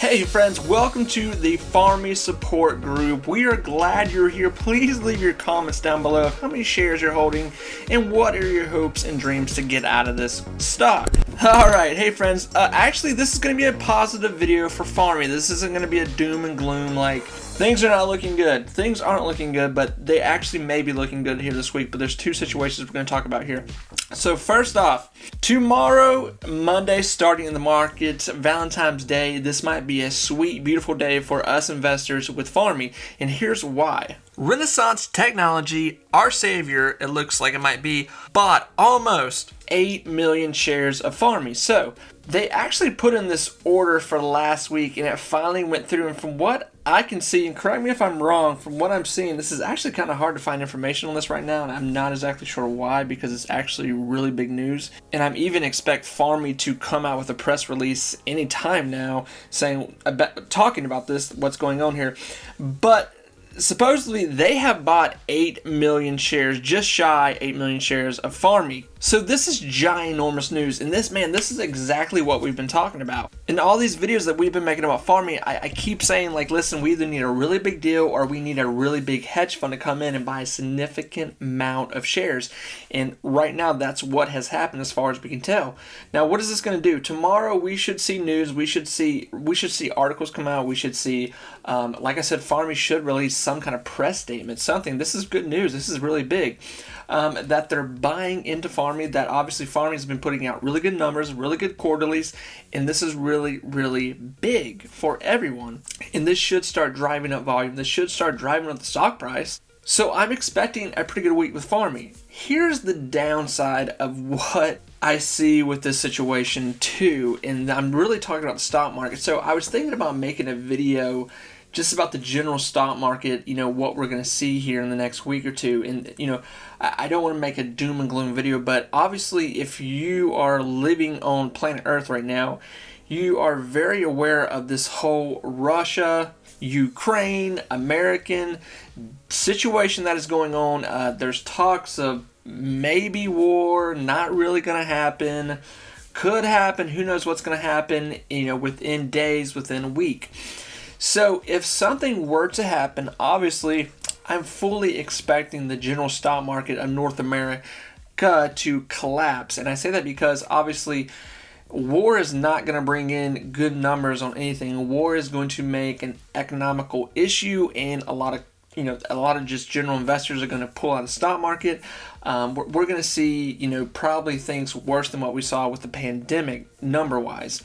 Hey friends, welcome to the Farmmi support group. We are glad you're here. Please leave your comments down below of how many shares you're holding and what are your hopes and dreams to get out of this stock. Alright, hey friends, actually this is going to be a positive video for Farmmi. This isn't going to be a doom and gloom like things are not looking good. Things aren't looking good, but they actually may be looking good here this week, but there's two situations we're going to talk about here. So first off, tomorrow, Monday, starting in the markets, Valentine's Day, this might be a sweet, beautiful day for us investors with Farmmi, and here's why. Renaissance Technology, our savior, it looks like it might be, bought almost 8 million shares of Farmmi. So they actually put in this order for last week, and it finally went through, and from what I can see, and correct me if I'm wrong, from what I'm seeing, this is actually kind of hard to find information on this right now, and I'm not exactly sure why, because it's actually really big news. And I'm even expect Farmmi to come out with a press release anytime now saying talking about this, what's going on here. But supposedly they have bought 8 million shares, just shy 8 million shares of Farmmi. So this is ginormous news, and this is exactly what we've been talking about. In all these videos that we've been making about Farmmi, I keep saying, like, listen, we either need a really big deal or we need a really big hedge fund to come in and buy a significant amount of shares. And right now, that's what has happened as far as we can tell. Now, what is this going to do? Tomorrow, we should see news. We should see articles come out. We should see, like I said, Farmmi should release some kind of press statement, something. This is good news. This is really big. That they're buying into Farmmi, that obviously Farmmi has been putting out really good numbers, really good quarterlies, and this is really, really big for everyone. And this should start driving up volume. This should start driving up the stock price. So I'm expecting a pretty good week with Farmmi. Here's the downside of what I see with this situation too, and I'm really talking about the stock market. So I was thinking about making a video just about the general stock market, what we're going to see here in the next week or two. And, I don't want to make a doom and gloom video, but obviously if you are living on planet Earth right now, you are very aware of this whole Russia, Ukraine, American situation that is going on. There's talks of maybe war, not really going to happen, could happen, who knows what's going to happen, within days, within a week. So if something were to happen, obviously I'm fully expecting the general stock market of North America to collapse. And I say that because obviously war is not going to bring in good numbers on anything. War is going to make an economical issue, and a lot of just general investors are going to pull out of the stock market. We're going to see, probably things worse than what we saw with the pandemic number-wise.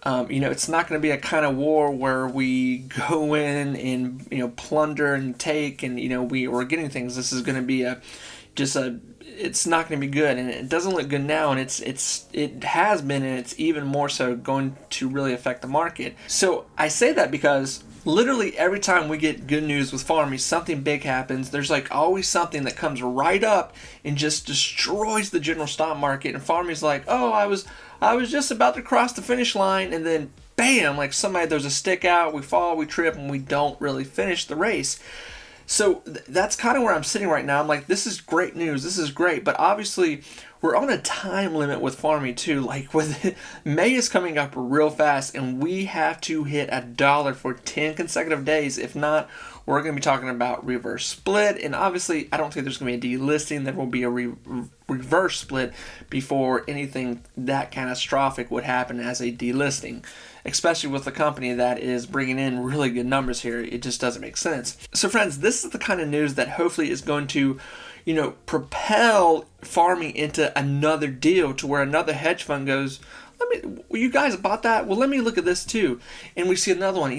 It's not going to be a kind of war where we go in and, plunder and take and, we're getting things. This is going to be it's not going to be good, and it doesn't look good now, and it has been, and it's even more so going to really affect the market. So I say that because literally every time we get good news with Farmmi, something big happens. There's like always something that comes right up and just destroys the general stock market. And Farmmi's like, oh, I was just about to cross the finish line, and then bam, like there's a stick out, we fall, we trip, and we don't really finish the race. So that's kind of where I'm sitting right now. I'm like, this is great news, this is great, but obviously we're on a time limit with Farmmi too. Like May is coming up real fast, and we have to hit $1 for 10 consecutive days. If not, we're going to be talking about reverse split, and obviously I don't think there's going to be a delisting. There will be a reverse split before anything that catastrophic would happen as a delisting, especially with a company that is bringing in really good numbers here. It just doesn't make sense. So friends, this is the kind of news that hopefully is going to propel Farmmi into another deal to where another hedge fund goes, you guys bought that? Well, let me look at this too. And we see another one,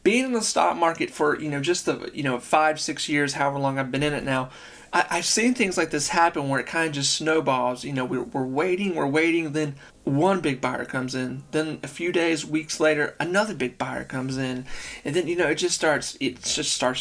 being in the stock market for, just the, 5-6 years, however long I've been in it now, I've seen things like this happen where it kind of just snowballs. We're waiting, then one big buyer comes in. Then a few days, weeks later, another big buyer comes in. And then, it just starts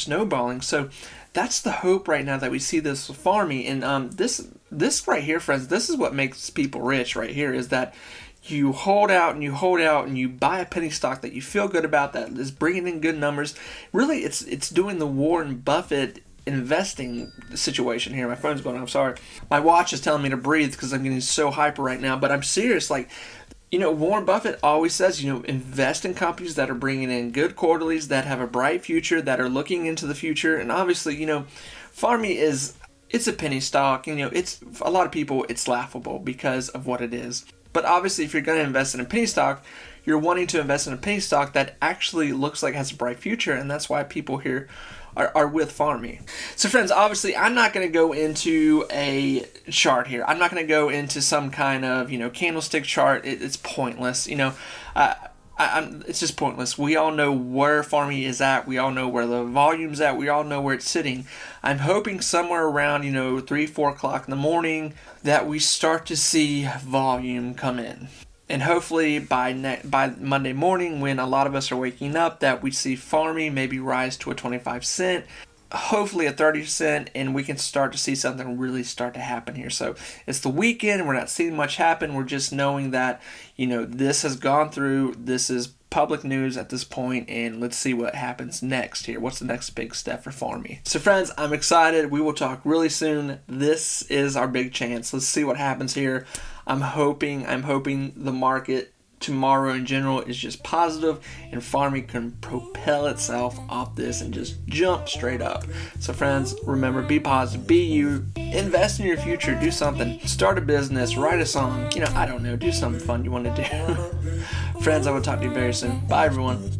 snowballing. So that's the hope right now that we see this with Farmmi. And this right here, friends, this is what makes people rich right here, is that you hold out and you buy a penny stock that you feel good about, that is bringing in good numbers. Really, it's doing the Warren Buffett investing situation here. My phone's going on, I'm sorry. My watch is telling me to breathe because I'm getting so hyper right now, but I'm serious. Like, Warren Buffett always says, invest in companies that are bringing in good quarterlies, that have a bright future, that are looking into the future. And obviously, Farmmi it's a penny stock. It's a lot of people, it's laughable because of what it is. But obviously, if you're going to invest in a penny stock, you're wanting to invest in a penny stock that actually looks like it has a bright future, and that's why people here are with Farmmi. So friends, obviously I'm not going to go into a chart here. I'm not going to go into some kind of candlestick chart. It's pointless. It's just pointless. We all know where Farmmi is at. We all know where the volume's at. We all know where it's sitting. I'm hoping somewhere around 3-4 o'clock in the morning that we start to see volume come in. And hopefully by Monday morning, when a lot of us are waking up, that we see Farmmi maybe rise to a 25 cent, hopefully a 30 cent, and we can start to see something really start to happen here. So it's the weekend. We're not seeing much happen. We're just knowing that, this has gone through. This is public news at this point, and let's see what happens next here. What's the next big step for Farmmi? So friends, I'm excited. We will talk really soon. This is our big chance. Let's see what happens here. I'm hoping the market tomorrow in general is just positive and Farmmi can propel itself off this and just jump straight up. So friends, remember, be positive, be you, invest in your future, do something, start a business, write a song, I don't know, do something fun you want to do. Friends, I will talk to you very soon. Bye everyone.